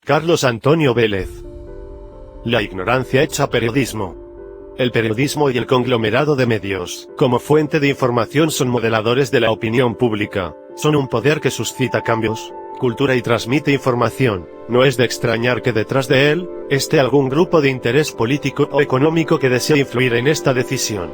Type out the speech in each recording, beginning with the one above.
Carlos Antonio Vélez. La ignorancia hecha periodismo. El periodismo y el conglomerado de medios, como fuente de información, son modeladores de la opinión pública, son un poder que suscita cambios, cultura y transmite información. No es de extrañar que detrás de él, esté algún grupo de interés político o económico que desea influir en esta decisión.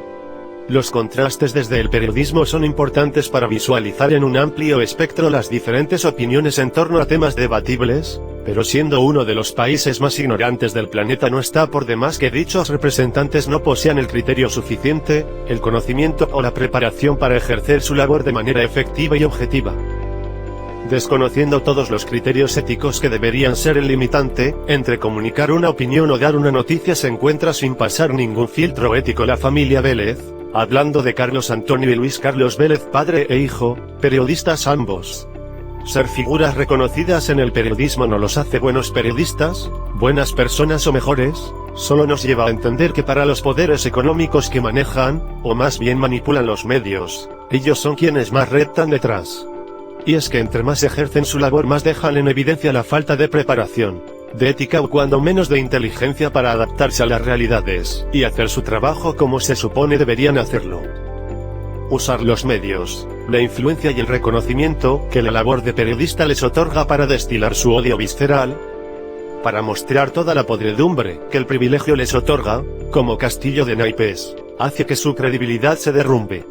Los contrastes desde el periodismo son importantes para visualizar en un amplio espectro las diferentes opiniones en torno a temas debatibles, pero siendo uno de los países más ignorantes del planeta, no está por demás que dichos representantes no posean el criterio suficiente, el conocimiento o la preparación para ejercer su labor de manera efectiva y objetiva. Desconociendo todos los criterios éticos que deberían ser el limitante entre comunicar una opinión o dar una noticia, se encuentra sin pasar ningún filtro ético la familia Vélez, hablando de Carlos Antonio y Luis Carlos Vélez, padre e hijo, periodistas ambos. Ser figuras reconocidas en el periodismo no los hace buenos periodistas, buenas personas o mejores, solo nos lleva a entender que para los poderes económicos que manejan, o más bien manipulan los medios, ellos son quienes más reptan detrás. Y es que entre más ejercen su labor, más dejan en evidencia la falta de preparación, de ética o cuando menos de inteligencia para adaptarse a las realidades, y hacer su trabajo como se supone deberían hacerlo. Usar los medios, la influencia y el reconocimiento que la labor de periodista les otorga para destilar su odio visceral, para mostrar toda la podredumbre que el privilegio les otorga, como castillo de naipes, hace que su credibilidad se derrumbe.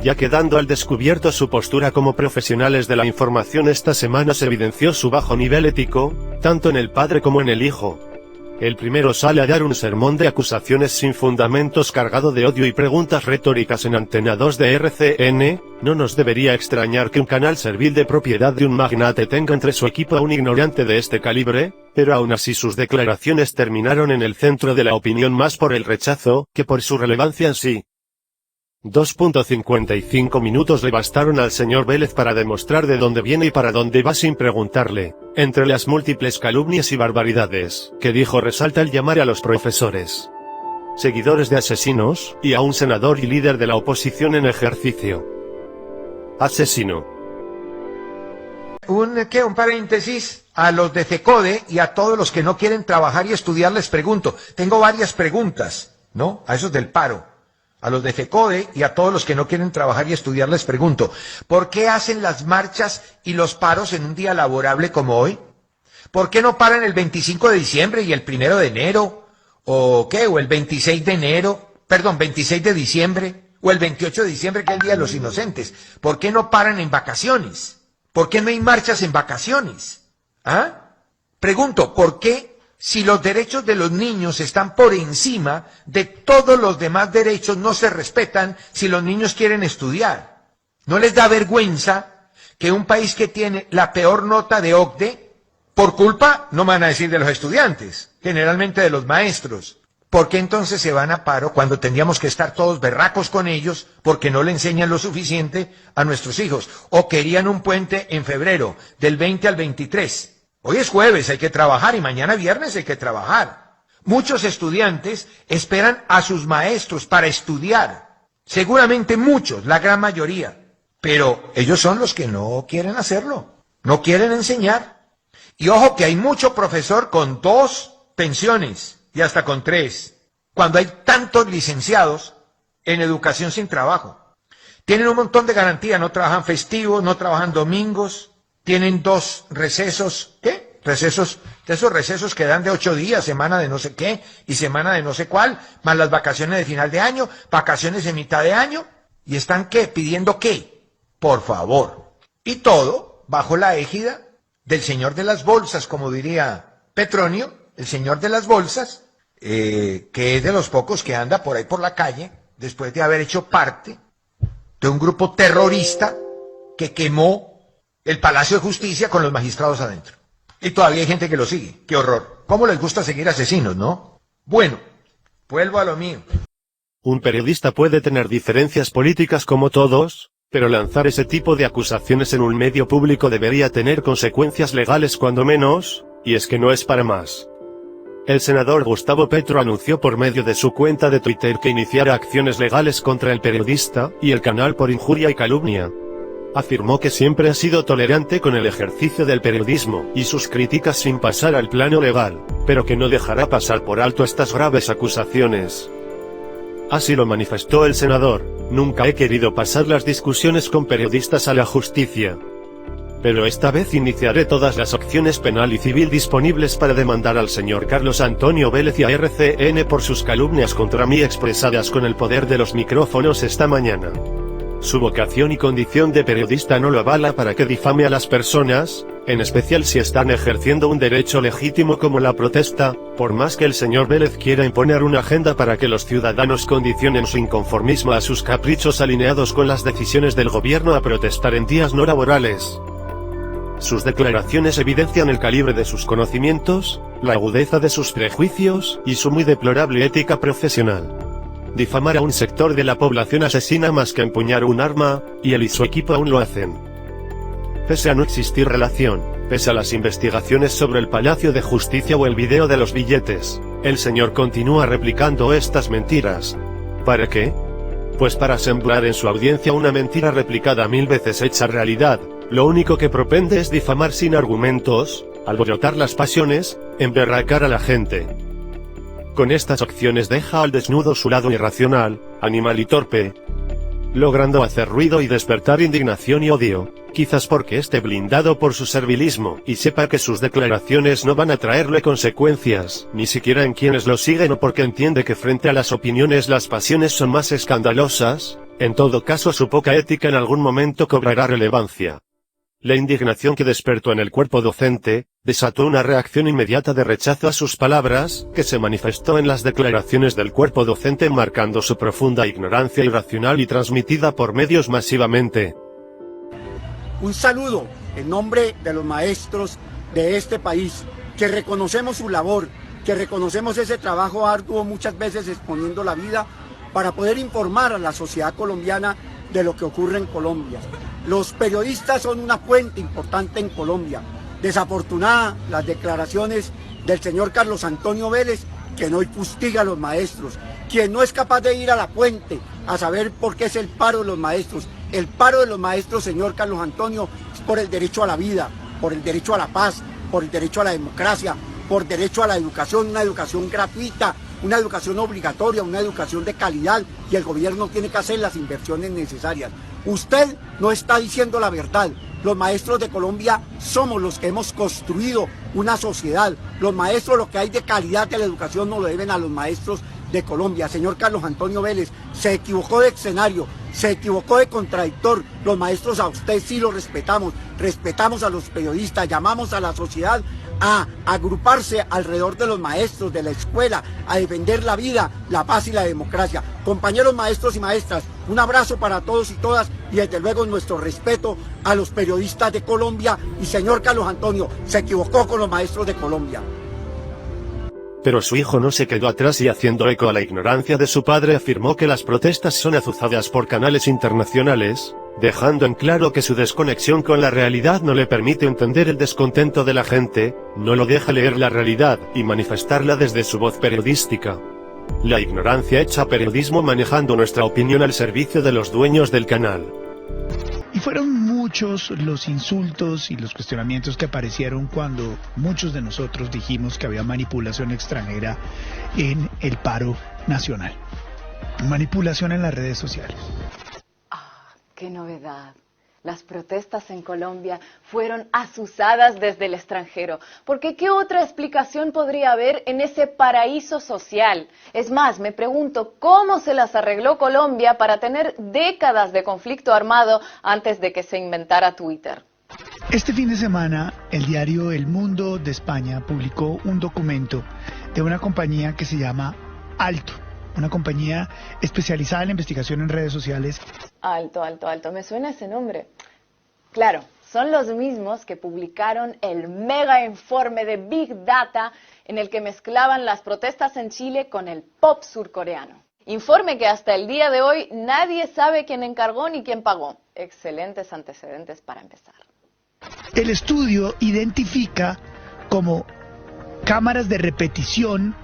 Ya quedando al descubierto su postura como profesionales de la información, esta semana se evidenció su bajo nivel ético, tanto en el padre como en el hijo. El primero sale a dar un sermón de acusaciones sin fundamentos, cargado de odio y preguntas retóricas en Antena 2 de RCN. No nos debería extrañar que un canal servil de propiedad de un magnate tenga entre su equipo a un ignorante de este calibre, pero aún así sus declaraciones terminaron en el centro de la opinión más por el rechazo, que por su relevancia en sí. 2.55 minutos le bastaron al señor Vélez para demostrar de dónde viene y para dónde va sin preguntarle, entre las múltiples calumnias y barbaridades que dijo. Resalta el llamar a los profesores seguidores de asesinos, y a un senador y líder de la oposición en ejercicio. Asesino. Un paréntesis, a los de FECODE y a todos los que no quieren trabajar y estudiar les pregunto, tengo varias preguntas, ¿no? A esos del paro. A los de FECODE y a todos los que no quieren trabajar y estudiar les pregunto, ¿por qué hacen las marchas y los paros en un día laborable como hoy? ¿Por qué no paran el 25 de diciembre y el 1 de enero? ¿O qué? ¿O el 26 de diciembre? ¿O el 28 de diciembre, que es el Día de los Inocentes? ¿Por qué no paran en vacaciones? ¿Por qué no hay marchas en vacaciones? ¿Ah? Pregunto, ¿por qué? Si los derechos de los niños están por encima de todos los demás derechos, no se respetan si los niños quieren estudiar. ¿No les da vergüenza que un país que tiene la peor nota de OCDE, por culpa, no me van a decir de los estudiantes, generalmente de los maestros, ¿por qué entonces se van a paro cuando tendríamos que estar todos berracos con ellos porque no le enseñan lo suficiente a nuestros hijos? O querían un puente en febrero, del 20 al 23. Hoy es jueves, hay que trabajar, y mañana viernes hay que trabajar. Muchos estudiantes esperan a sus maestros para estudiar. Seguramente muchos, la gran mayoría. Pero ellos son los que no quieren hacerlo. No quieren enseñar. Y ojo que hay mucho profesor con 2 pensiones y hasta con 3. Cuando hay tantos licenciados en educación sin trabajo. Tienen un montón de garantías, no trabajan festivos, no trabajan domingos. Tienen 2 recesos, ¿qué? Recesos, de esos recesos que dan de 8 días, semana de no sé qué y semana de no sé cuál, más las vacaciones de final de año, vacaciones de mitad de año, y están ¿qué? Pidiendo ¿qué? Por favor. Y todo bajo la égida del señor de las bolsas, como diría Petronio, el señor de las bolsas, que es de los pocos que anda por ahí por la calle, después de haber hecho parte de un grupo terrorista que quemó el Palacio de Justicia con los magistrados adentro. Y todavía hay gente que lo sigue. ¡Qué horror! ¿Cómo les gusta seguir asesinos, no? Bueno, vuelvo a lo mío. Un periodista puede tener diferencias políticas como todos, pero lanzar ese tipo de acusaciones en un medio público debería tener consecuencias legales cuando menos, y es que no es para más. El senador Gustavo Petro anunció por medio de su cuenta de Twitter que iniciara acciones legales contra el periodista y el canal por injuria y calumnia. Afirmó que siempre ha sido tolerante con el ejercicio del periodismo y sus críticas sin pasar al plano legal, pero que no dejará pasar por alto estas graves acusaciones. Así lo manifestó el senador: nunca he querido pasar las discusiones con periodistas a la justicia. Pero esta vez iniciaré todas las acciones penal y civil disponibles para demandar al señor Carlos Antonio Vélez y a RCN por sus calumnias contra mí expresadas con el poder de los micrófonos esta mañana. Su vocación y condición de periodista no lo avala para que difame a las personas, en especial si están ejerciendo un derecho legítimo como la protesta, por más que el señor Vélez quiera imponer una agenda para que los ciudadanos condicionen su inconformismo a sus caprichos alineados con las decisiones del gobierno a protestar en días no laborales. Sus declaraciones evidencian el calibre de sus conocimientos, la agudeza de sus prejuicios, y su muy deplorable ética profesional. Difamar a un sector de la población asesina más que empuñar un arma, y él y su equipo aún lo hacen. Pese a no existir relación, pese a las investigaciones sobre el Palacio de Justicia o el video de los billetes, el señor continúa replicando estas mentiras. ¿Para qué? Pues para sembrar en su audiencia una mentira replicada 1000 veces hecha realidad. Lo único que propende es difamar sin argumentos, alborotar las pasiones, emberracar a la gente. Con estas acciones deja al desnudo su lado irracional, animal y torpe, logrando hacer ruido y despertar indignación y odio, quizás porque esté blindado por su servilismo, y sepa que sus declaraciones no van a traerle consecuencias, ni siquiera en quienes lo siguen, o porque entiende que frente a las opiniones las pasiones son más escandalosas. En todo caso, su poca ética en algún momento cobrará relevancia. La indignación que despertó en el cuerpo docente, desató una reacción inmediata de rechazo a sus palabras, que se manifestó en las declaraciones del cuerpo docente marcando su profunda ignorancia irracional y transmitida por medios masivamente. Un saludo en nombre de los maestros de este país, que reconocemos su labor, que reconocemos ese trabajo arduo, muchas veces exponiendo la vida, para poder informar a la sociedad colombiana de lo que ocurre en Colombia. Los periodistas son una fuente importante en Colombia. Desafortunada las declaraciones del señor Carlos Antonio Vélez, que no fustiga a los maestros, quien no es capaz de ir a la fuente a saber por qué es el paro de los maestros. El paro de los maestros, señor Carlos Antonio, es por el derecho a la vida, por el derecho a la paz, por el derecho a la democracia, por derecho a la educación, una educación gratuita, una educación obligatoria, una educación de calidad, y el gobierno tiene que hacer las inversiones necesarias. Usted no está diciendo la verdad. Los maestros de Colombia somos los que hemos construido una sociedad. Los maestros, lo que hay de calidad de la educación, nos lo deben a los maestros de Colombia. Señor Carlos Antonio Vélez, se equivocó de escenario, se equivocó de contradictor. Los maestros a usted sí los respetamos, respetamos a los periodistas, llamamos a la sociedad a agruparse alrededor de los maestros de la escuela, a defender la vida, la paz y la democracia. Compañeros maestros y maestras, un abrazo para todos y todas, y desde luego nuestro respeto a los periodistas de Colombia. Y señor Carlos Antonio, se equivocó con los maestros de Colombia. Pero su hijo no se quedó atrás y, haciendo eco a la ignorancia de su padre, afirmó que las protestas son azuzadas por canales internacionales, dejando en claro que su desconexión con la realidad no le permite entender el descontento de la gente, no lo deja leer la realidad y manifestarla desde su voz periodística. La ignorancia echa periodismo, manejando nuestra opinión al servicio de los dueños del canal. Y fueron muchos los insultos y los cuestionamientos que aparecieron cuando muchos de nosotros dijimos que había manipulación extranjera en el paro nacional. Manipulación en las redes sociales. ¡Qué novedad! Las protestas en Colombia fueron azuzadas desde el extranjero, porque ¿qué otra explicación podría haber en ese paraíso social? Es más, me pregunto cómo se las arregló Colombia para tener décadas de conflicto armado antes de que se inventara Twitter. Este fin de semana, el diario El Mundo de España publicó un documento de una compañía que se llama Alto, una compañía especializada en la investigación en redes sociales. Alto, me suena ese nombre. Claro, son los mismos que publicaron el mega informe de Big Data en el que mezclaban las protestas en Chile con el pop surcoreano. Informe que hasta el día de hoy nadie sabe quién encargó ni quién pagó. Excelentes antecedentes para empezar. El estudio identifica como cámaras de repetición,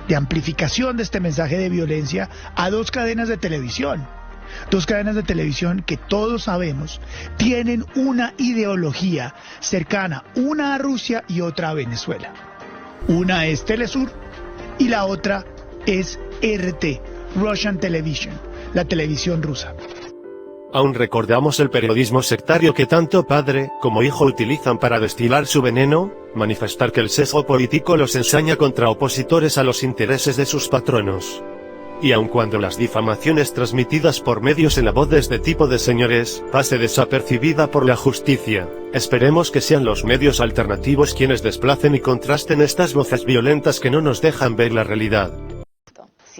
de amplificación de este mensaje de violencia a 2 cadenas de televisión. Dos cadenas de televisión que todos sabemos tienen una ideología cercana, una a Rusia y otra a Venezuela. Una es Telesur y la otra es RT, Russian Television, la televisión rusa. Aún recordamos el periodismo sectario que tanto padre como hijo utilizan para destilar su veneno, manifestar que el sesgo político los ensaña contra opositores a los intereses de sus patronos. Y aun cuando las difamaciones transmitidas por medios en la voz de este tipo de señores pase desapercibida por la justicia, esperemos que sean los medios alternativos quienes desplacen y contrasten estas voces violentas que no nos dejan ver la realidad.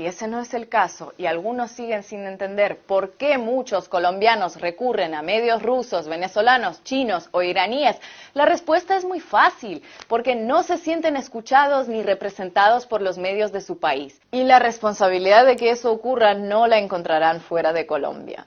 Si ese no es el caso y algunos siguen sin entender por qué muchos colombianos recurren a medios rusos, venezolanos, chinos o iraníes, la respuesta es muy fácil, porque no se sienten escuchados ni representados por los medios de su país. Y la responsabilidad de que eso ocurra no la encontrarán fuera de Colombia.